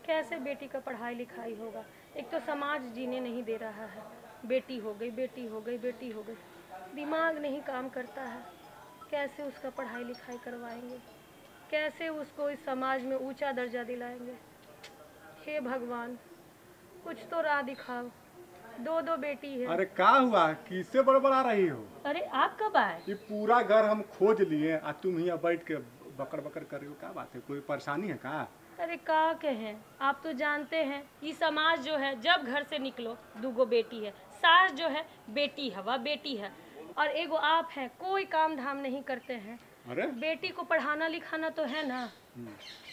कैसे बेटी का पढ़ाई लिखाई होगा? एक तो समाज जीने नहीं दे रहा है, बेटी हो गई, बेटी हो गई, बेटी हो गई, दिमाग नहीं काम करता है। कैसे उसका पढ़ाई लिखाई करवाएंगे? कैसे उसको इस समाज में ऊंचा दर्जा दिलाएंगे? हे भगवान, कुछ तो राह दिखाओ। दो दो बेटी है। अरे क्या हुआ, किससे बड़बड़ा रही हो? अरे आप कब आए? ये पूरा घर हम खोज लिए, आज तुम यहाँ बैठ के बकर बकर कर रही हो, क्या बात है? कोई परेशानी है क्या? अरे का कहें, आप तो जानते हैं ये समाज जो है, जब घर से निकलो दूगो बेटी है, सास जो है बेटी है, वह बेटी है, और एगो आप हैं, कोई काम धाम नहीं करते हैं। अरे बेटी को पढ़ाना लिखाना तो है ना।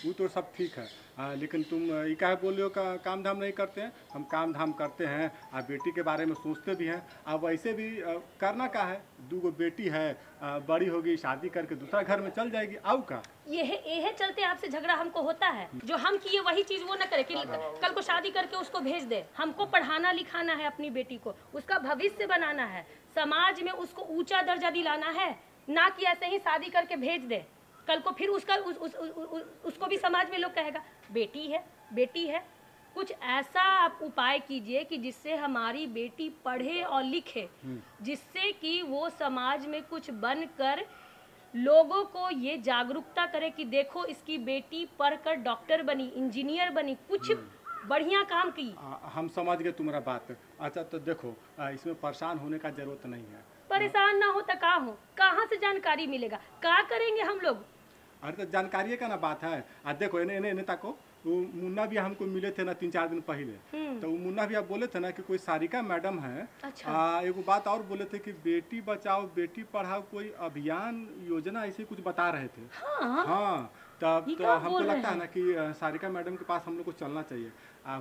वो तो सब ठीक है, लेकिन तुम ये क्या बोल रहे हो काम धाम नहीं करते हैं? हम काम धाम करते हैं, आप बेटी के बारे में सोचते भी हैं। अब वैसे भी करना क्या है, दूगो बेटी है, बड़ी होगी, शादी करके दूसरा घर में चल जाएगी, आओ का ये चलते आपसे झगड़ा हमको होता है। जो हम किए वही चीज वो न करे कि कल को शादी करके उसको भेज दे। हमको पढ़ाना लिखाना है अपनी बेटी को, उसका भविष्य बनाना है, समाज में उसको ऊंचा दर्जा दिलाना है, ना कि ऐसे ही शादी करके भेज दे। कल को फिर उसका उसको भी समाज में लोग कहेगा बेटी है, बेटी है। कुछ ऐसा आप उपाय कीजिए कि जिससे हमारी बेटी पढ़े और लिखे, जिससे कि वो समाज में कुछ बनकर लोगों को ये जागरूकता करे कि देखो इसकी बेटी पढ़कर डॉक्टर बनी, इंजीनियर बनी, कुछ बढ़िया काम की। हम समझ गए तुम्हारा बात। अच्छा तो देखो, इसमें परेशान होने का जरूरत नहीं है। परेशान ना हो तो का हो, कहाँ से जानकारी मिलेगा, क्या करेंगे हम लोग? अरे तो जानकारी का ना बात है। देखो इन्हें नेता को वो मुन्ना भी हमको मिले थे ना 3-4 दिन पहले, तो वो मुन्ना भी आप बोले थे ना कि कोई सारिका मैडम है। अच्छा। एगो बात और बोले थे कि बेटी बचाओ बेटी पढ़ाओ कोई अभियान योजना ऐसे कुछ बता रहे थे। हाँ तब तो हमको लगता है ना कि सारिका मैडम के पास हम लोग को चलना चाहिए।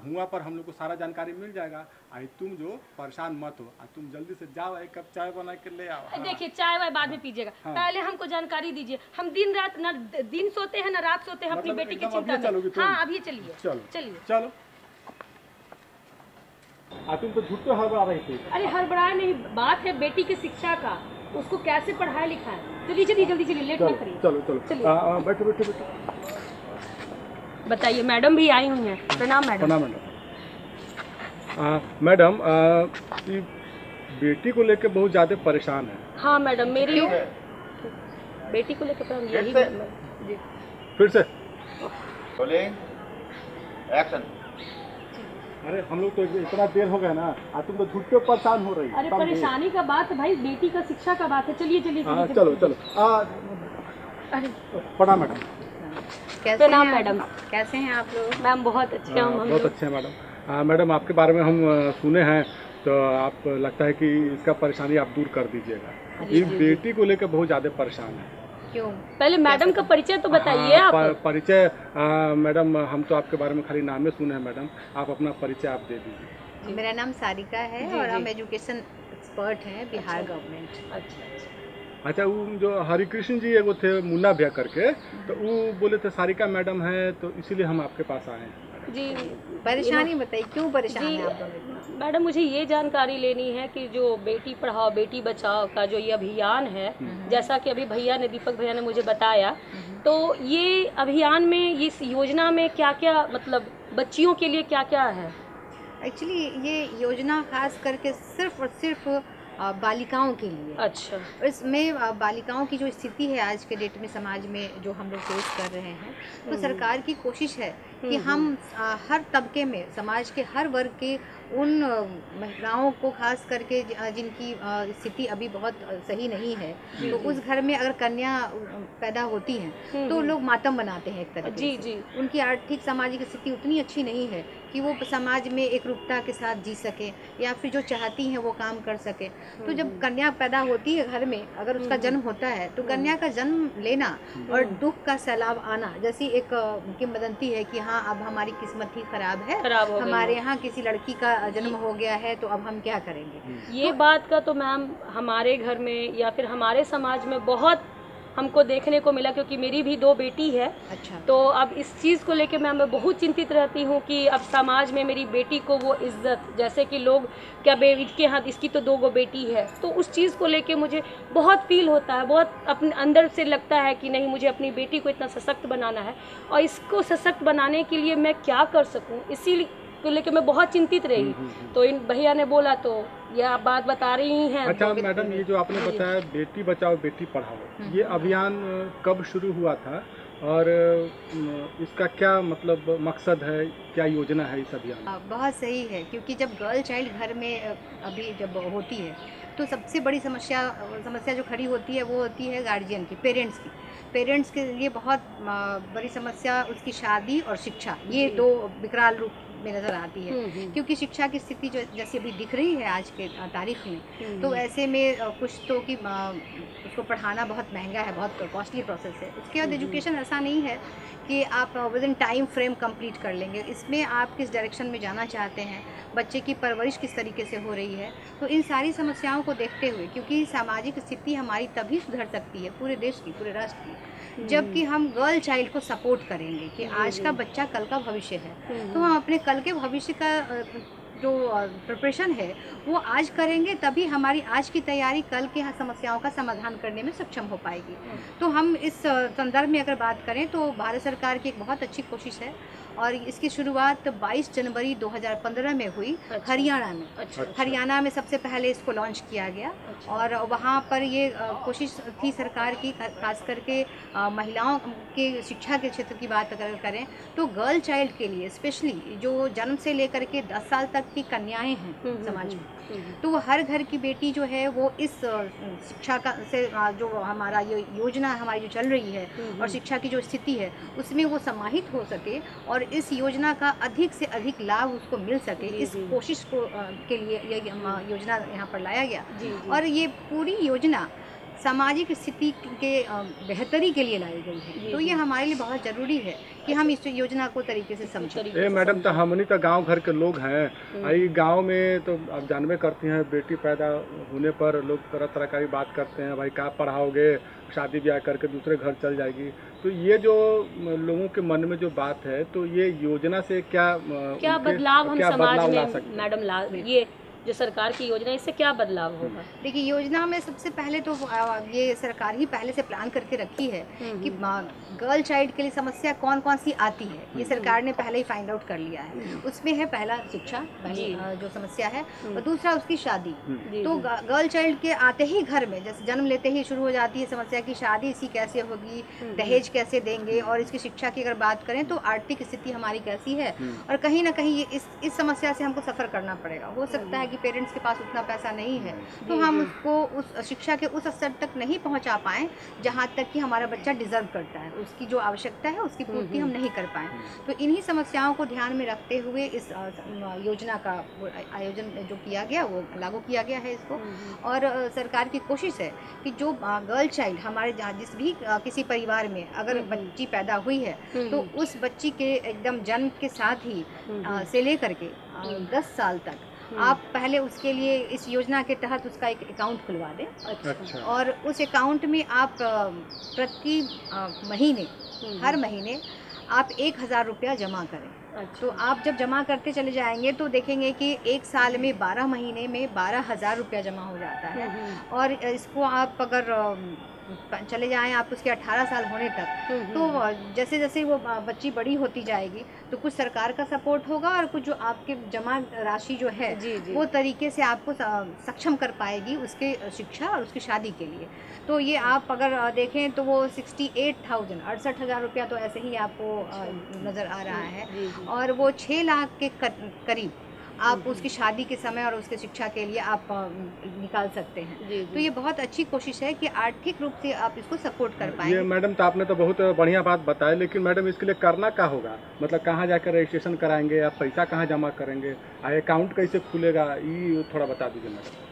हुआ पर हम लोग को सारा जानकारी मिल जाएगा। आई तुम जो परेशान मत हो, तुम जल्दी से जाओ, एक कप चाय बना के ले आओ। देखिए चाय वाय बाद में पीजिएगा, पहले हमको जानकारी दीजिए। हम दिन रात न दिन सोते हैं न रात सोते हैं अपनी बेटी की चिंता में। हाँ अभी चलिए, चलिए चलो। तुम तो झूठ हड़बड़ा रही थी। अरे हड़बड़ाए नहीं, बात है बेटी की शिक्षा का, उसको कैसे पढ़ाया लिखाए। चलिए चलिए जल्दी चलिए, लेट मत करिए। चलो चलो चलिए, बैठो बैठो बैठो। बताइए, मैडम भी आई हुई हैं। प्रणाम मैडम। प्रणाम मैडम। मैडम बेटी को लेकर बहुत ज़्यादा परेशान है। हाँ मैडम, मेरी बेटी को लेकर यही जी। फिर से एक्शन। अरे हम लोग तो इतना देर हो गया ना, तुम तो झूठ पे परेशान हो रही है। अरे परेशानी का बात है भाई, बेटी का शिक्षा का बात है। चलिए चलिए चलो चलो। अरे प्रणाम मैडम। प्रणाम मैडम। कैसे हैं आप लोग? मैम बहुत अच्छे हैं। बहुत अच्छे हैं मैडम। मैडम आपके बारे में हम सुने हैं, तो आप लगता है कि इसका परेशानी आप दूर कर दीजिएगा। ये बेटी को लेकर बहुत ज़्यादा परेशान है। क्यों? पहले मैडम का परिचय तो बताइए। आप परिचय मैडम, हम तो आपके बारे में खाली नाम ही सुने हैं। मैडम आप अपना परिचय आप दे दीजिए। मेरा नाम सारिका है और हम एजुकेशन एक्सपर्ट हैं बिहार गवर्नमेंट। अच्छा वो जो हरिकृष्ण जी एगो थे मुन्ना भैया करके, तो वो बोले थे सारिका मैडम है, तो इसीलिए हम आपके पास आए हैं। जी परेशानी बताइए, क्यों परेशान हैं आप लोग? मैडम मुझे ये जानकारी लेनी है कि जो बेटी पढ़ाओ बेटी बचाओ का जो ये अभियान है, जैसा कि अभी भैया ने, दीपक भैया ने मुझे बताया, तो ये अभियान में, इस योजना में क्या क्या, मतलब बच्चियों के लिए क्या क्या है? एक्चुअली ये योजना खास करके सिर्फ और सिर्फ बालिकाओं के लिए। अच्छा। इसमें बालिकाओं की जो स्थिति है आज के डेट में समाज में जो हम लोग फेस कर रहे हैं, तो सरकार की कोशिश है कि हम हर तबके में समाज के हर वर्ग के उन महिलाओं को खास करके जिनकी स्थिति अभी बहुत सही नहीं है, तो उस घर में अगर कन्या पैदा होती हैं तो लोग मातम बनाते हैं एक तरह से। जी। उनकी आर्थिक सामाजिक स्थिति उतनी अच्छी नहीं है कि वो समाज में एकरूपता के साथ जी सके या फिर जो चाहती हैं वो काम कर सके। तो जब कन्या पैदा होती है घर में, अगर उसका जन्म होता है, तो कन्या का जन्म लेना और दुख का सैलाब आना जैसी एक किंवदंती है कि यहाँ अब हमारी किस्मत ही खराब है, खराब हो गई हमारे है। यहाँ किसी लड़की का जन्म हो गया है तो अब हम क्या करेंगे। ये बात का तो मैम हमारे घर में या फिर हमारे समाज में बहुत हमको देखने को मिला, क्योंकि मेरी भी 2 बेटी है। अच्छा। तो अब इस चीज़ को लेके मैं बहुत चिंतित रहती हूँ कि अब समाज में मेरी बेटी को वो इज्जत, जैसे कि लोग क्या इसके हाथ इसकी तो 2 बेटी है, तो उस चीज़ को लेके मुझे बहुत फील होता है, बहुत अपने अंदर से लगता है कि नहीं, मुझे अपनी बेटी को इतना सशक्त बनाना है और इसको सशक्त बनाने के लिए मैं क्या कर सकूँ, इसीलिए को लेके मैं बहुत चिंतित रही। तो इन भैया ने बोला तो ये आप बात बता रही हैं। अच्छा मैडम, ये जो आपने बताया बेटी बचाओ बेटी पढ़ाओ, ये अभियान कब शुरू हुआ था और इसका क्या मतलब मकसद है, क्या योजना है इस अभियान? बहुत सही है, क्योंकि जब गर्ल चाइल्ड घर में अभी जब होती है तो सबसे बड़ी समस्या जो खड़ी होती है वो होती है गार्जियन की, पेरेंट्स के लिए बहुत बड़ी समस्या उसकी शादी और शिक्षा, ये 2 विकराल रूप में नज़र आती है। क्योंकि शिक्षा की स्थिति जो जैसे अभी दिख रही है आज के तारीख में, तो ऐसे में कुछ तो कि उसको पढ़ाना बहुत महंगा है, बहुत कॉस्टली प्रोसेस है। उसके बाद एजुकेशन ऐसा नहीं है कि आप with in time frame complete कर लेंगे। इसमें आप किस डायरेक्शन में जाना चाहते हैं, बच्चे की परवरिश किस तरीके से हो रही है, तो इन सारी समस्याओं को देखते हुए, क्योंकि सामाजिक स्थिति हमारी तभी सुधर सकती है पूरे देश की, पूरे राष्ट्र की, जबकि हम गर्ल चाइल्ड को सपोर्ट करेंगे कि आज का बच्चा कल का भविष्य है। तो हम अपने कल के भविष्य का जो प्रिपरेशन है वो आज करेंगे, तभी हमारी आज की तैयारी कल के समस्याओं का समाधान करने में सक्षम हो पाएगी। तो हम इस संदर्भ में अगर बात करें तो भारत सरकार की एक बहुत अच्छी कोशिश है और इसकी शुरुआत 22 जनवरी 2015 में हुई। हरियाणा में। हरियाणा में सबसे पहले इसको लॉन्च किया गया और वहाँ पर ये कोशिश थी सरकार की, खास करके महिलाओं के शिक्षा के क्षेत्र की बात अगर करें तो गर्ल चाइल्ड के लिए स्पेशली जो जन्म से लेकर के 10 साल तक की कन्याएं हैं समाज में, तो हर घर की बेटी जो है वो इस शिक्षा का से जो हमारा ये योजना हमारी जो चल रही है और शिक्षा की जो स्थिति है उसमें वो समाहित हो सके और इस योजना का अधिक से अधिक लाभ उसको मिल सके, इस कोशिश को के लिए ये योजना यहाँ पर लाया गया। और ये पूरी योजना सामाजिक स्थिति के बेहतरी के लिए लाई गई है। तो ये हमारे लिए बहुत ज़रूरी है कि हम इस योजना को तरीके से समझें। मैडम, तो हमनी तो गांव घर के लोग हैं, आई गांव में तो आप जानबे करती हैं, बेटी पैदा होने पर लोग तरह तरह की बात करते हैं, भाई क्या पढ़ाओगे, शादी ब्याह करके दूसरे घर चल जाएगी। तो ये जो लोगों के मन में जो बात है, तो ये योजना से क्या बदलाव हम समाज में मैडम ये जो सरकार की योजना, इससे क्या बदलाव होगा? देखिए, योजना में सबसे पहले तो ये सरकार ही पहले से प्लान करके रखी है कि गर्ल चाइल्ड के लिए समस्या कौन कौन सी आती है, ये सरकार ने पहले ही फाइंड आउट कर लिया है। उसमें है पहला शिक्षा, पहली जो समस्या है, और दूसरा उसकी शादी। तो गर्ल चाइल्ड के आते ही घर में जैसे जन्म लेते ही शुरू हो जाती है समस्या की शादी इसकी कैसे होगी, दहेज कैसे देंगे, और इसकी शिक्षा की अगर बात करें तो आर्थिक स्थिति हमारी कैसी है, और कहीं ना कहीं इस समस्या से हमको सफ़र करना पड़ेगा। हो सकता है कि पेरेंट्स के पास उतना पैसा नहीं है तो हम उसको उस शिक्षा के उस स्तर तक नहीं पहुंचा पाएँ जहां तक कि हमारा बच्चा डिजर्व करता है, उसकी जो आवश्यकता है उसकी पूर्ति हम नहीं कर पाएँ। तो इन्हीं समस्याओं को ध्यान में रखते हुए इस योजना का आयोजन जो किया गया वो लागू किया गया है इसको। और सरकार की कोशिश है कि जो गर्ल चाइल्ड हमारे जिस भी किसी परिवार में अगर बच्ची पैदा हुई है तो उस बच्ची के एकदम जन्म के साथ ही से लेकर के 10 साल तक आप पहले उसके लिए इस योजना के तहत उसका एक अकाउंट खुलवा दें। अच्छा। और उस अकाउंट में आप प्रति महीने हर महीने आप 1000 रुपया जमा करें। अच्छा। तो आप जब जमा करते चले जाएंगे तो देखेंगे कि 1 साल में 12 महीने में 12,000 रुपया जमा हो जाता है। और इसको आप अगर चले जाएं आप उसके 18 साल होने तक, तो जैसे जैसे वो बच्ची बड़ी होती जाएगी तो कुछ सरकार का सपोर्ट होगा और कुछ जो आपके जमा राशि जो है वो तरीके से आपको सक्षम कर पाएगी उसके शिक्षा और उसकी शादी के लिए। तो ये आप अगर देखें तो वो 68,000 रुपया तो ऐसे ही आपको नज़र आ रहा है, और वो 6 लाख के करीब आप उसकी शादी के समय और उसके शिक्षा के लिए आप निकाल सकते हैं। तो ये बहुत अच्छी कोशिश है कि आर्थिक रूप से आप इसको सपोर्ट कर पाएं। ये मैडम, तो आपने तो बहुत बढ़िया बात बताया, लेकिन मैडम इसके लिए करना क्या होगा, मतलब कहाँ जाकर रजिस्ट्रेशन कराएंगे, आप पैसा कहाँ जमा करेंगे, अकाउंट कैसे खुलेगा, ये थोड़ा बता दीजिए मैडम।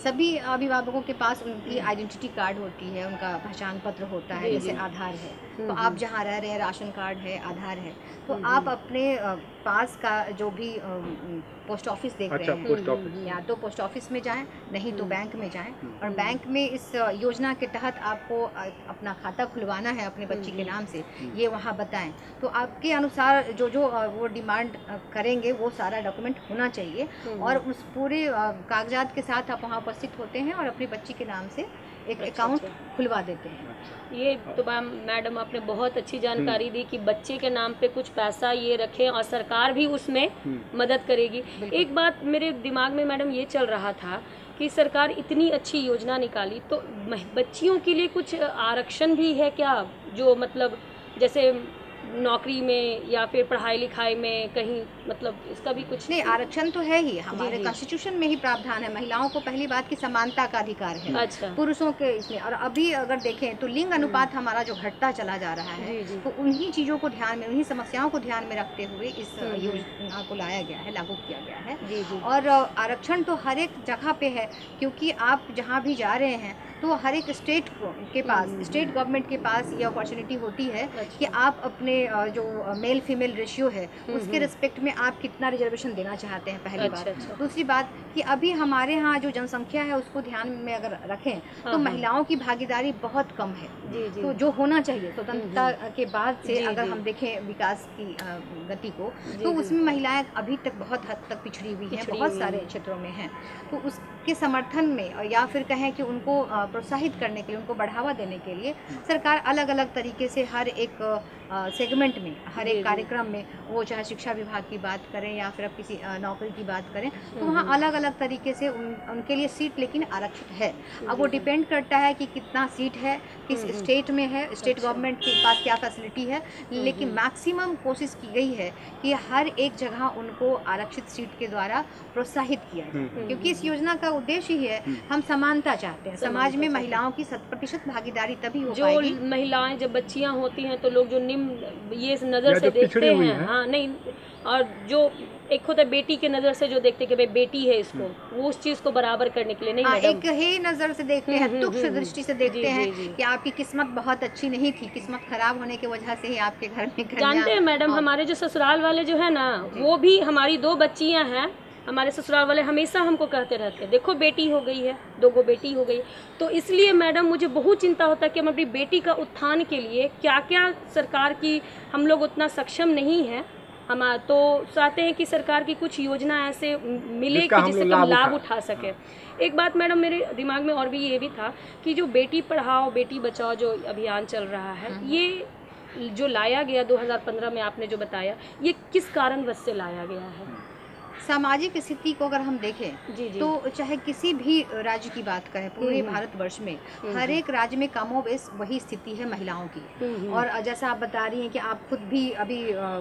सभी अभिभावकों के पास उनकी आइडेंटिटी कार्ड होती है, उनका पहचान पत्र होता है, जैसे आधार है। तो आप जहाँ रह रहे हैं राशन कार्ड है, आधार है, तो आप अपने पास का जो भी पोस्ट ऑफिस देख रहे हैं, पोस्ट ऑफिस, या तो पोस्ट ऑफिस में जाएं, नहीं तो बैंक में जाएं, और बैंक में इस योजना के तहत आपको अपना खाता खुलवाना है अपने बच्ची के नाम से, ये वहाँ बताएं। तो आपके अनुसार जो जो वो डिमांड करेंगे वो सारा डॉक्यूमेंट होना चाहिए, और उस पूरे कागजात के साथ आप वहाँ उपस्थित होते हैं और अपनी बच्ची के नाम से एक अकाउंट खुलवा देते हैं। ये तो मैडम आपने बहुत अच्छी जानकारी दी कि बच्चे के नाम पे कुछ पैसा ये रखें और सरकार भी उसमें मदद करेगी। एक बात मेरे दिमाग में मैडम ये चल रहा था कि सरकार इतनी अच्छी योजना निकाली, तो बच्चियों के लिए कुछ आरक्षण भी है क्या, जो मतलब जैसे नौकरी में या फिर पढ़ाई लिखाई में कहीं, मतलब इसका भी कुछ? नहीं, आरक्षण तो है ही, हमारे कॉन्स्टिट्यूशन में ही प्रावधान है। महिलाओं को पहली बात की समानता का अधिकार है। अच्छा। पुरुषों के इसमें, और अभी अगर देखें तो लिंग अनुपात हमारा जो घटता चला जा रहा है, तो उन्हीं चीज़ों को ध्यान में, उन्हीं समस्याओं को ध्यान में रखते हुए इस योजना को लाया गया है, लागू किया गया है। और आरक्षण तो हर एक जगह पे है, क्योंकि आप जहाँ भी जा रहे हैं तो हर एक स्टेट के पास, स्टेट गवर्नमेंट के पास ये अपॉर्चुनिटी होती है कि आप अपने जो मेल फीमेल रेशियो है उसके रिस्पेक्ट में आप कितना रिजर्वेशन देना चाहते हैं, पहली बात। दूसरी बात कि अभी हमारे यहाँ जो जनसंख्या है उसको ध्यान में अगर रखें तो महिलाओं की भागीदारी बहुत कम है। तो जो होना चाहिए स्वतंत्रता के बाद से, अगर हम देखें विकास की गति को, तो उसमें महिलाएं अभी तक बहुत हद तक पिछड़ी हुई हैं, बहुत सारे क्षेत्रों में हैं। तो उसके समर्थन में, या फिर कहें कि उनको प्रोत्साहित करने के लिए, उनको बढ़ावा देने के लिए सरकार अलग अलग तरीके से हर एक सेगमेंट में, हर एक कार्यक्रम में, वो चाहे शिक्षा विभाग की बात करें या फिर अब किसी नौकरी की बात करें, तो वहाँ अलग अलग तरीके से उनके लिए सीट लेकिन आरक्षित है। अब वो डिपेंड करता है कि कितना सीट है, किस स्टेट में है, स्टेट गवर्नमेंट के पास क्या फैसिलिटी है, लेकिन मैक्सिमम कोशिश की गई है कि हर एक जगह उनको आरक्षित सीट के द्वारा प्रोत्साहित किया जाए, क्योंकि इस योजना का उद्देश्य ही है, हम समानता चाहते हैं समाज में। महिलाओं की 100% भागीदारी तभी हो पाएगी। जो महिलाएं जब बच्चियां होती हैं तो लोग जो निम्न ये नज़र से देखते हैं, हाँ नहीं, और जो एक होता है बेटी के नज़र से जो देखते कि भाई बेटी है, इसको वो उस चीज़ को बराबर करने के लिए नहीं, एक ही नज़र से देखते हैं, तुच्छ दृष्टि से देखते हैं कि आपकी किस्मत बहुत अच्छी नहीं थी, किस्मत खराब होने की वजह से ही आपके घर में जानते हैं मैडम, हमारे जो ससुराल वाले जो है ना, वो भी, हमारी 2 बच्चियां हैं, हमारे ससुराल वाले हमेशा हमको कहते रहते हैं देखो बेटी हो गई है, 2 बेटी हो गई। तो इसलिए मैडम मुझे बहुत चिंता होता है कि हम अपनी बेटी का उत्थान के लिए क्या क्या सरकार की, हम लोग उतना सक्षम नहीं है। हम तो चाहते हैं कि सरकार की कुछ योजना ऐसे मिले कि जिससे हम लाभ उठा सके। एक बात मैडम मेरे दिमाग में और भी ये भी था कि जो बेटी पढ़ाओ बेटी बचाओ जो अभियान चल रहा है, ये जो लाया गया 2015 में, आपने जो बताया, ये किस कारणवश से लाया गया है? सामाजिक स्थिति को अगर हम देखें तो चाहे किसी भी राज्य की बात करें, पूरे भारतवर्ष में हर एक राज्य में कमोबेश वही स्थिति है महिलाओं की। और जैसा आप बता रही हैं कि आप खुद भी अभी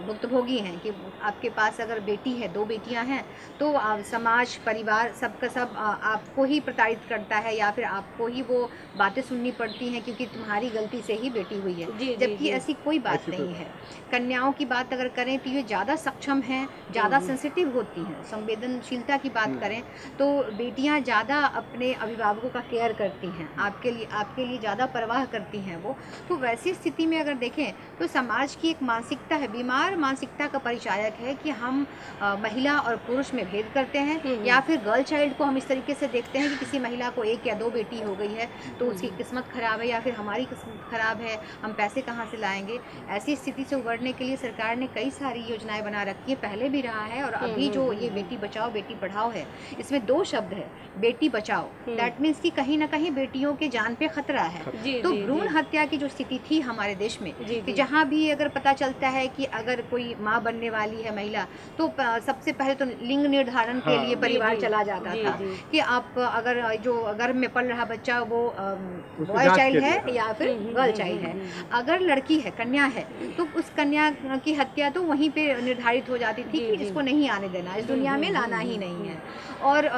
भुक्तभोगी हैं कि आपके पास अगर बेटी है, 2 बेटियां हैं, तो समाज परिवार सबका सब आपको ही प्रताड़ित करता है, या फिर आपको ही वो बातें सुननी पड़ती हैं क्योंकि तुम्हारी गलती से ही बेटी हुई है, जबकि ऐसी कोई बात नहीं है। कन्याओं की बात अगर करें तो ये ज़्यादा सक्षम हैं, ज़्यादा सेंसिटिव होती हैं। संवेदनशीलता की बात करें तो बेटियां ज़्यादा अपने अभिभावकों का केयर करती हैं, आपके लिए ज़्यादा परवाह करती हैं वो। तो वैसी स्थिति में अगर देखें तो समाज की एक मानसिकता है, बीमार मानसिकता का परिचायक है कि हम महिला और पुरुष में भेद करते हैं, या फिर गर्ल चाइल्ड को हम इस तरीके से देखते हैं कि किसी महिला को 1 या 2 बेटी हो गई है तो उसकी किस्मत खराब है, या फिर हमारी किस्मत खराब है, हम पैसे कहाँ से लाएंगे। ऐसी स्थिति से उबरने के लिए सरकार ने कई सारी योजनाएं बना रखी है, पहले भी रहा है, और अभी जो ये बेटी बचाओ बेटी पढ़ाओ है, इसमें 2 शब्द है, बेटी बचाओ, दैट मीन्स कि कहीं ना कहीं बेटियों के जान पे खतरा है। तो भ्रूण हत्या की जो स्थिति थी हमारे देश में, कि जहाँ भी अगर पता चलता है कि अगर कोई माँ बनने वाली है महिला, तो सबसे पहले तो लिंग निर्धारण के लिए परिवार चला जाता था कि आप अगर जो गर्भ में पल रहा बच्चा वो बॉय चाइल्ड है या फिर गर्ल चाइल्ड है। अगर लड़की है, कन्या है, तो उस कन्या की हत्या तो वहीं पे निर्धारित हो जाती थी कि इसको नहीं आने देना, इस दुनिया में लाना ही नहीं है। और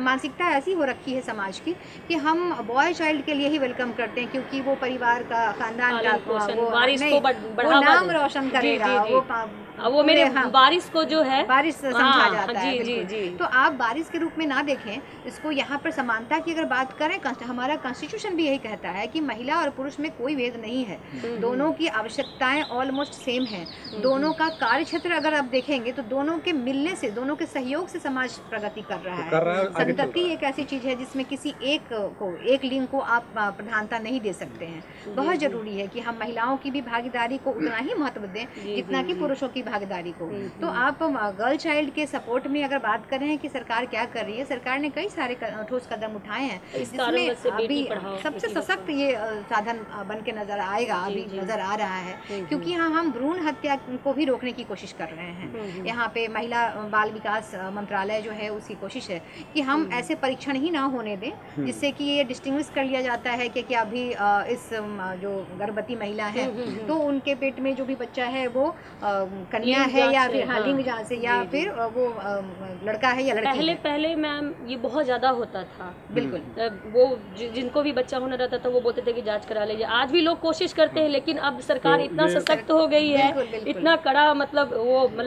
मानसिकता ऐसी हो रखी है समाज की कि हम बॉय चाइल्ड के लिए ही वेलकम करते हैं, क्योंकि वो परिवार का, खानदान का वो नाम रोशन करेगा, वो मेरे बारिश को जो है बारिश समझा जाता है। जी जी जी। तो आप बारिश के रूप में ना देखें इसको। यहाँ पर समानता की अगर बात करें, हमारा कॉन्स्टिट्यूशन भी यही कहता है कि महिला और पुरुष में कोई भेद नहीं है, दोनों की आवश्यकताएं ऑलमोस्ट सेम है, दोनों का कार्य क्षेत्र अगर आप देखेंगे तो दोनों के मिलने से, दोनों के सहयोग से समाज प्रगति कर रहा है। संतति एक ऐसी चीज है जिसमें किसी एक लिंग को आप प्रधानता नहीं दे सकते हैं। बहुत जरूरी है कि हम महिलाओं की भी भागीदारी को उतना ही महत्व दें जितना कि पुरुषों की भागीदारी को। तो आप गर्ल चाइल्ड के सपोर्ट में अगर बात कर रहे हैं कि सरकार क्या कर रही है, सरकार ने कई सारे ठोस कदम उठाए हैं, जिसमें अभी सबसे सशक्त ये साधन बन के नजर आएगा, अभी नजर आ रहा है, क्योंकि यहाँ हम भ्रूण हत्या को भी रोकने की कोशिश कर रहे हैं। यहाँ पे महिला बाल विकास मंत्रालय जो है उसकी कोशिश है कि हम ऐसे परीक्षण ही ना होने दें जिससे कि ये डिस्टिंग्विश कर लिया जाता है कि क्या अभी इस जो गर्भवती महिला है तो उनके पेट में जो भी बच्चा है वो कन्या है या फिर लिंग जांच से, या फिर वो लड़का है या लड़की। पहले मैम ये बहुत ज्यादा होता था। बिल्कुल। वो जिनको भी बच्चा होना रहता था वो बोलते थे कि जांच करा लीजिए। आज भी लोग कोशिश करते हैं, लेकिन अब सरकार इतना सशक्त हो गई है, इतना कड़ा मतलब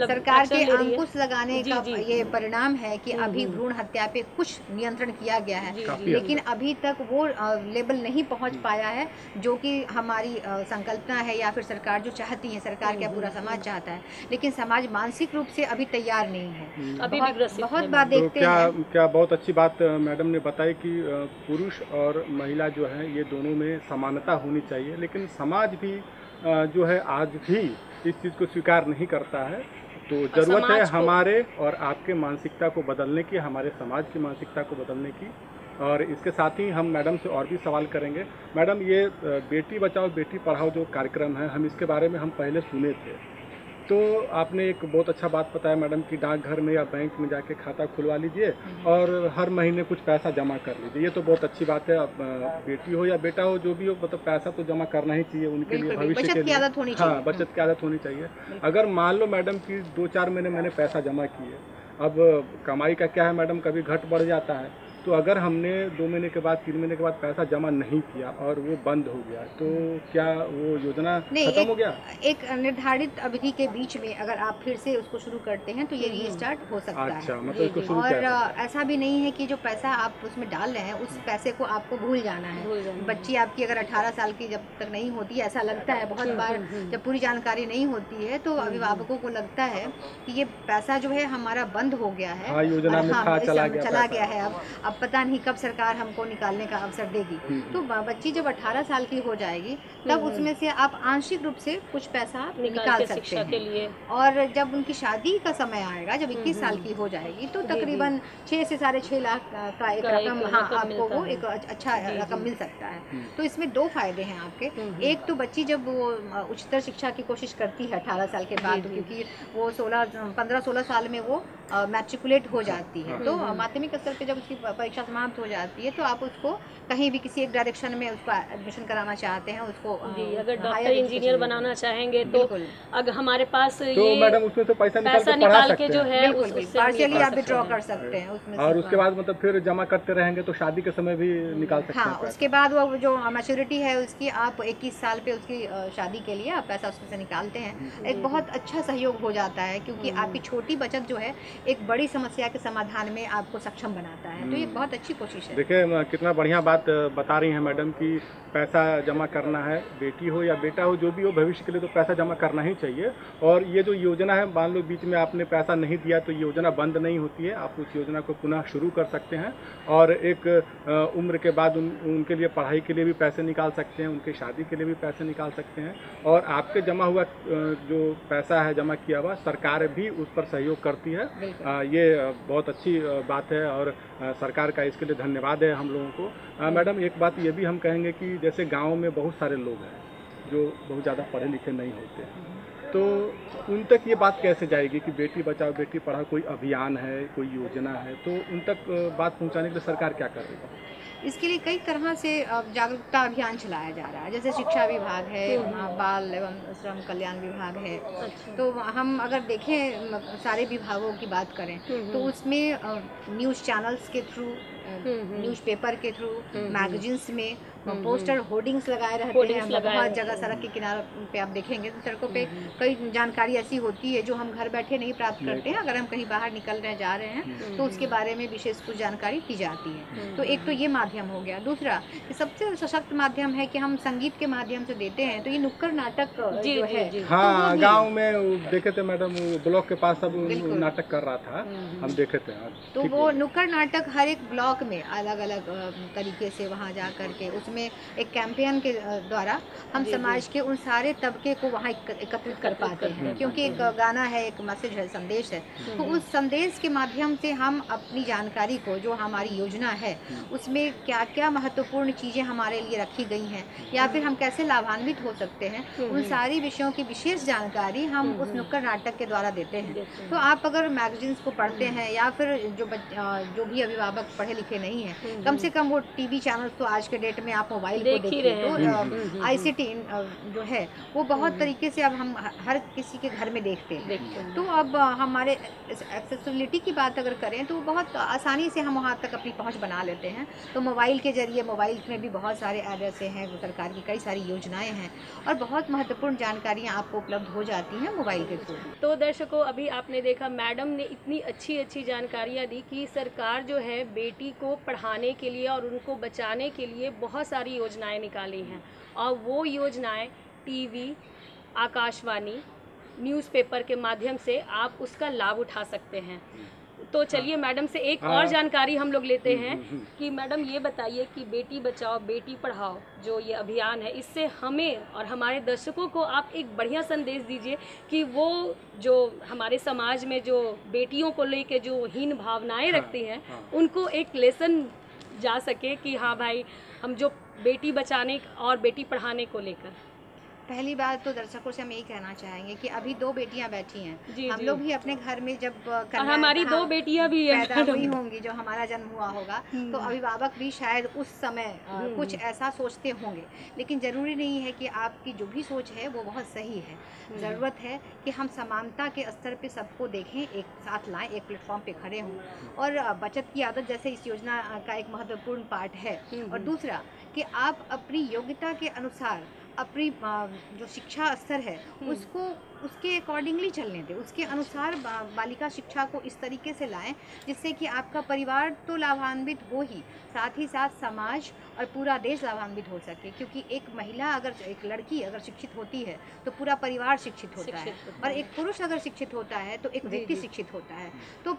सरकार के अंकुश लगाने का ये परिणाम है कि अभी भ्रूण हत्या पे कुछ नियंत्रण किया गया है, लेकिन अभी तक वो लेवल नहीं पहुंच पाया है जो कि हमारी संकल्पना है या फिर सरकार जो चाहती है, सरकार क्या पूरा समाज चाहता है, लेकिन समाज मानसिक रूप से अभी तैयार नहीं है। अभी बहुत बात देखते हैं। क्या बहुत अच्छी बात मैडम ने बताई कि पुरुष और महिला जो है ये दोनों में समानता होनी चाहिए, लेकिन समाज भी जो है आज भी इस चीज़ को स्वीकार नहीं करता है। तो ज़रूरत है हमारे और आपके मानसिकता को बदलने की, हमारे समाज की मानसिकता को बदलने की। और इसके साथ ही हम मैडम से और भी सवाल करेंगे। मैडम, ये बेटी बचाओ बेटी पढ़ाओ जो कार्यक्रम है, हम इसके बारे में हम पहले सुने थे, तो आपने एक बहुत अच्छा बात बताया मैडम कि डाकघर में या बैंक में जाके खाता खुलवा लीजिए और हर महीने कुछ पैसा जमा कर लीजिए। ये तो बहुत अच्छी बात है। बेटी हो या बेटा हो, जो भी हो, मतलब पैसा तो जमा करना ही चाहिए उनके लिए, भविष्य के लिए। हाँ, बचत की आदत होनी चाहिए। अगर मान लो मैडम कि 2-4 महीने मैंने पैसा जमा किए, अब कमाई का क्या है मैडम, कभी घट बढ़ जाता है, तो अगर हमने 2 महीने के बाद 3 महीने के बाद पैसा जमा नहीं किया और वो बंद हो गया, तो क्या वो योजना खत्म हो गया? एक निर्धारित अवधि के बीच में अगर आप फिर से उसको शुरू करते हैं तो ये रीस्टार्ट हो सकता है। अच्छा, मतलब इसको शुरू और ऐसा भी नहीं है कि जो पैसा आप उसमें डाल रहे हैं उस पैसे को आपको भूल जाना है। बच्ची आपकी अगर 18 साल की जब तक नहीं होती, ऐसा लगता है बहुत बार, जब पूरी जानकारी नहीं होती है तो अभिभावकों को लगता है कि ये पैसा जो है हमारा बंद हो गया है, योजना में चला गया है, अब पता नहीं कब सरकार हमको निकालने का अवसर देगी। तो बच्ची जब 18 साल की हो जाएगी तब उसमें से आप आंशिक रूप से कुछ पैसा निकाल सकते हैं के लिए। और जब उनकी शादी का समय आएगा, जब 21 साल की हो जाएगी, तो तकरीबन 6 से 6.5 लाख का एक रकम, हाँ, आपको वो एक अच्छा रकम मिल सकता है। तो इसमें 2 फायदे हैं आपके। एक तो बच्ची जब वो उच्चतर शिक्षा की कोशिश करती है 18 साल के बाद, क्योंकि वो 15-16 साल में वो मैट्रिकुलेट हो जाती है, तो माध्यमिक स्तर पे जब उसकी परीक्षा समाप्त हो जाती है तो आप उसको कहीं भी किसी एक डायरेक्शन में उसको एडमिशन कराना चाहते हैं, उसको अगर डॉक्टर इंजीनियर बनाना चाहेंगे तो अगर हमारे पास तो मैडम उसमें तो पैसा निकाल के जो है पार्शियली आप विड्रॉ कर सकते हैं उसमें, और उसके बाद मतलब फिर जमा करते रहेंगे तो शादी के समय भी निकाल सकते हैं। हाँ, उसके बाद वो जो मैच्योरिटी है उसकी, आप 21 साल पे उसकी शादी के लिए आप पैसा उसमें से निकालते हैं। एक बहुत अच्छा सहयोग हो जाता है, क्योंकि आपकी छोटी बचत जो है एक बड़ी समस्या के समाधान में आपको सक्षम बनाता है। तो ये बहुत अच्छी कोशिश है। देखिए कितना बढ़िया बात बता रही हैं मैडम कि पैसा जमा करना है, बेटी हो या बेटा हो, जो भी हो, भविष्य के लिए तो पैसा जमा करना ही चाहिए। और ये जो योजना है, मान लो बीच में आपने पैसा नहीं दिया तो योजना बंद नहीं होती है, आप उस योजना को पुनः शुरू कर सकते हैं और एक उम्र के बाद उनके लिए पढ़ाई के लिए भी पैसे निकाल सकते हैं, उनके शादी के लिए भी पैसे निकाल सकते हैं। और आपके जमा हुआ जो पैसा है, जमा किया हुआ, सरकार भी उस पर सहयोग करती है। ये बहुत अच्छी बात है और सरकार का इसके लिए धन्यवाद है हम लोगों को। मैडम, एक बात ये भी हम कहेंगे कि जैसे गांव में बहुत सारे लोग हैं जो बहुत ज़्यादा पढ़े लिखे नहीं होते, तो उन तक ये बात कैसे जाएगी कि बेटी बचाओ बेटी पढ़ाओ कोई अभियान है, कोई योजना है, तो उन तक बात पहुंचाने के लिए सरकार क्या कर रही है? इसके लिए कई तरह से जागरूकता अभियान चलाया जा रहा है, जैसे शिक्षा विभाग है, बाल एवं श्रम कल्याण विभाग है। तो हम अगर देखें सारे विभागों की बात करें तो उसमें न्यूज़ चैनल्स के थ्रू, न्यूज़पेपर के थ्रू, मैगजीन्स में पोस्टर होर्डिंग्स लगाए रहते हैं। बहुत जगह सड़क के किनारे पे आप देखेंगे तो सड़कों पे कई जानकारी ऐसी होती है जो हम घर बैठे नहीं प्राप्त करते हैं। अगर हम कहीं बाहर निकल रहे जा रहे हैं तो उसके बारे में विशेष कुछ जानकारी दी जाती है। तो एक तो ये माध्यम हो गया। दूसरा सबसे सशक्त माध्यम है कि हम संगीत के माध्यम से देते हैं, तो ये नुक्कड़ नाटक जो है, हाँ, गाँव में देखे थे मैडम, ब्लॉक के पास सब नाटक कर रहा था, हम देखे थे। तो वो नुक्कड़ नाटक हर एक ब्लॉक में अलग अलग तरीके से वहाँ जा करके उसमें एक कैंपेन के द्वारा हम समाज के उन सारे तबके को वहाँ एकत्रित कर पाते हैं, क्योंकि एक गाना है, एक मैसेज है, संदेश है। तो उस संदेश के माध्यम से हम अपनी जानकारी को, जो हमारी योजना है उसमें क्या क्या महत्वपूर्ण चीज़ें हमारे लिए रखी गई हैं या फिर हम कैसे लाभान्वित हो सकते हैं, उन सारी विषयों की विशेष जानकारी हम उस नुक्कड़ नाटक के द्वारा देते हैं। तो आप अगर मैगजीन्स को पढ़ते हैं या फिर जो भी अभिभावक पढ़े लिखे नहीं हैं, कम से कम वो टीवी चैनल तो आज के डेट में आप मोबाइल को देखिए तो ICT जो है वो बहुत तरीके से अब हम हर किसी के घर में देखते हैं। तो अब हमारे एक्सेसिबिलिटी की बात अगर करें तो बहुत आसानी से हम वहाँ तक अपनी पहुँच बना लेते हैं। तो मोबाइल के जरिए, मोबाइल में भी बहुत सारे ऐड ऐसे हैं, सरकार की कई सारी योजनाएं हैं और बहुत महत्वपूर्ण जानकारियाँ आपको उपलब्ध हो जाती हैं मोबाइल के थ्रू। तो दर्शकों, अभी आपने देखा मैडम ने इतनी अच्छी जानकारियाँ दी कि सरकार जो है बेटी को पढ़ाने के लिए और उनको बचाने के लिए बहुत सारी योजनाएं निकाली हैं, और वो योजनाएं टीवी, आकाशवाणी, न्यूज़पेपर के माध्यम से आप उसका लाभ उठा सकते हैं। तो चलिए मैडम से एक और जानकारी हम लोग लेते हैं कि मैडम ये बताइए कि बेटी बचाओ बेटी पढ़ाओ जो ये अभियान है, इससे हमें और हमारे दर्शकों को आप एक बढ़िया संदेश दीजिए कि वो जो हमारे समाज में जो बेटियों को लेके जो हीन भावनाएं रखती हैं, उनको एक लेसन जा सके कि हाँ भाई, हम जो बेटी बचाने और बेटी पढ़ाने को लेकर। पहली बात तो दर्शकों से हम यही कहना चाहेंगे कि अभी 2 बेटियां बैठी हैं। हम लोग भी अपने घर में जब हमारी 2 बेटियां भी पैदा हुई होंगी, जो हमारा जन्म हुआ होगा, तो अभिभावक भी शायद उस समय कुछ ऐसा सोचते होंगे। लेकिन ज़रूरी नहीं है कि आपकी जो भी सोच है वो बहुत सही है। ज़रूरत है कि हम समानता के स्तर पे सबको देखें, एक साथ लाएं, एक प्लेटफॉर्म पे खड़े हों। और बचत की आदत जैसे इस योजना का एक महत्वपूर्ण पार्ट है। और दूसरा कि आप अपनी योग्यता के अनुसार अपनी जो शिक्षा स्तर है उसको उसके अकॉर्डिंगली चलने दें, उसके अनुसार बालिका शिक्षा को इस तरीके से लाएं जिससे कि आपका परिवार तो लाभान्वित हो ही, साथ ही साथ समाज और पूरा देश लाभान्वित हो सके। क्योंकि एक महिला अगर, एक लड़की अगर शिक्षित होती है तो पूरा परिवार शिक्षित होता है, और एक पुरुष अगर शिक्षित होता है तो एक व्यक्ति शिक्षित होता है। तो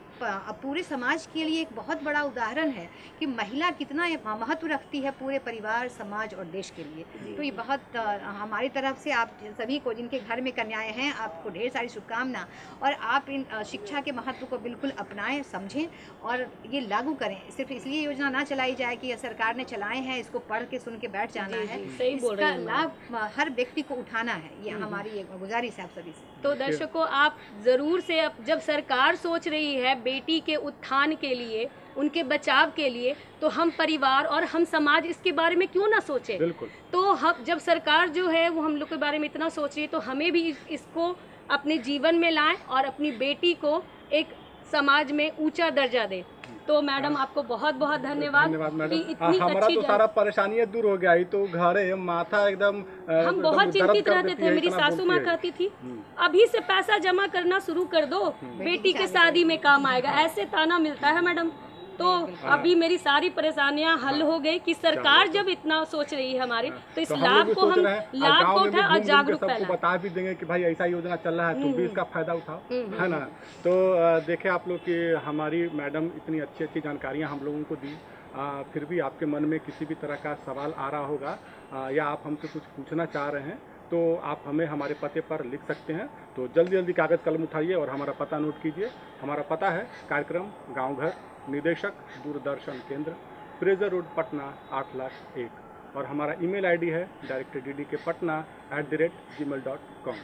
पूरे समाज के लिए एक बहुत बड़ा उदाहरण है कि महिला कितना महत्व रखती है पूरे परिवार, समाज और देश के लिए। तो ये बहुत हमारी तरफ से आप सभी को, जिनके घर में कन्याएं हैं, आपको ढेर सारी शुभकामना। और आप इन शिक्षा के महत्व को बिल्कुल अपनाएं, समझें और ये लागू करें। सिर्फ इसलिए योजना ना चलाई जाए कि सरकार ने चलाए हैं, इसको पढ़ के सुन के बैठ जाना है। इसका लाभ हर व्यक्ति को उठाना है, ये हमारी गुजारिश है आप सभी से। तो दर्शकों, आप ज़रूर से, अब जब सरकार सोच रही है बेटी के उत्थान के लिए, उनके बचाव के लिए, तो हम परिवार और हम समाज इसके बारे में क्यों ना सोचें। बिल्कुल। तो हम, जब सरकार जो है वो हम लोग के बारे में इतना सोच रही है, तो हमें भी इसको अपने जीवन में लाएं और अपनी बेटी को एक समाज में ऊंचा दर्जा दें। तो मैडम आपको बहुत बहुत धन्यवाद कि इतनी हमारा तो सारा परेशानियां दूर हो गया। ही तो घरे माथा एकदम हम बहुत चिंतित रहते थे। मेरी सासू माँ कहती थी अभी से पैसा जमा करना शुरू कर दो, बेटी के शादी में काम आएगा, ऐसे ताना मिलता है मैडम। तो अभी मेरी सारी परेशानियां हल हो गई कि सरकार जब इतना सोच रही है हमारी, तो इस लाभ को हम लाभ को उठाएं और जागरूक फैलाएं। बता भी देंगे कि भाई ऐसा योजना चल रहा है, तुम भी इसका फायदा उठाओ, है ना। तो देखे आप लोग कि हमारी मैडम इतनी अच्छी जानकारियाँ हम लोगों को दी। फिर भी आपके मन में किसी भी तरह का सवाल आ रहा होगा या आप हमसे कुछ पूछना चाह रहे हैं, तो आप हमें हमारे पते पर लिख सकते हैं। तो जल्दी जल्दी कागज़ कलम उठाइए और हमारा पता नोट कीजिए। हमारा पता है कार्यक्रम गाँव घर, निदेशक दूरदर्शन केंद्र, फ्रेजर रोड, पटना 8,01,। और हमारा ईमेल आईडी है directordk patna@gmail.com।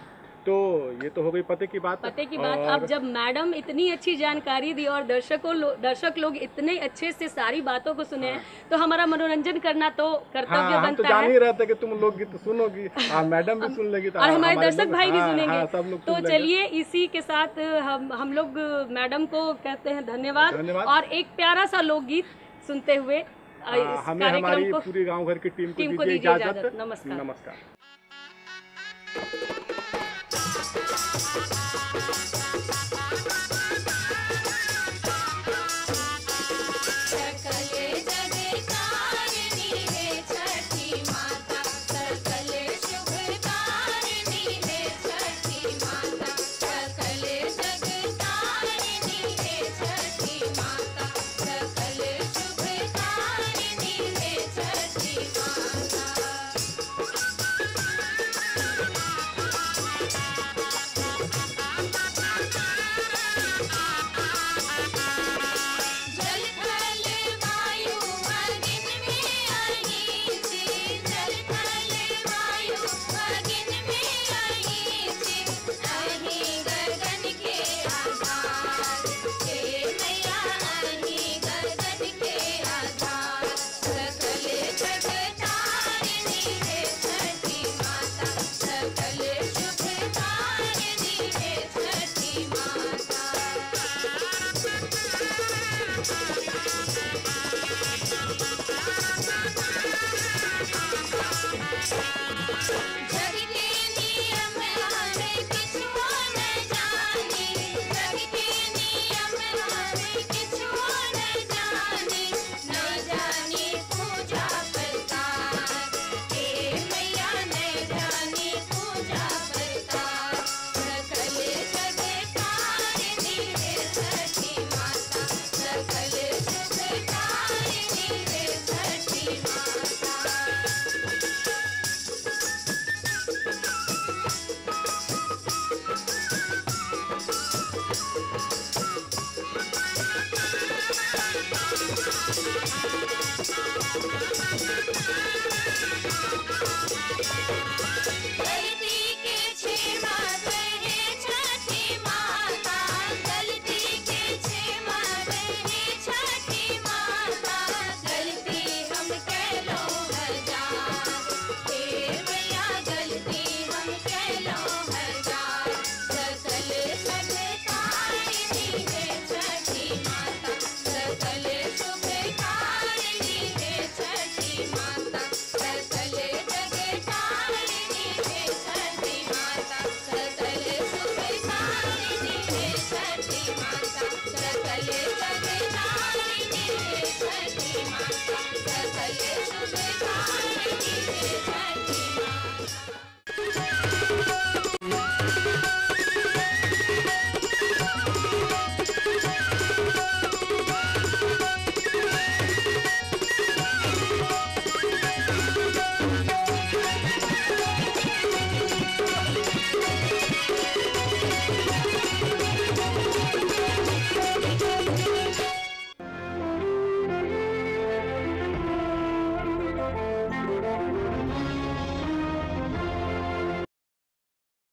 तो ये तो हो गई पते की बात। अब जब मैडम इतनी अच्छी जानकारी दी और दर्शक लोग इतने अच्छे से सारी बातों को सुने हैं, तो हमारा मनोरंजन करना तो कर्तव्य बनता है। तो जान ही रहते कि तुम लोग गीत सुनोगी, मैडम भी सुन लेगी, और हमारे दर्शक भाई भी सुनेंगे। सब लोग तो चलिए इसी के साथ हम लोग मैडम को कहते हैं धन्यवाद और एक प्यारा सा लोकगीत सुनते हुए हमें हमारी पूरी गाँव घर की टीम को दीजिए इजाजत। नमस्कार। नमस्कार।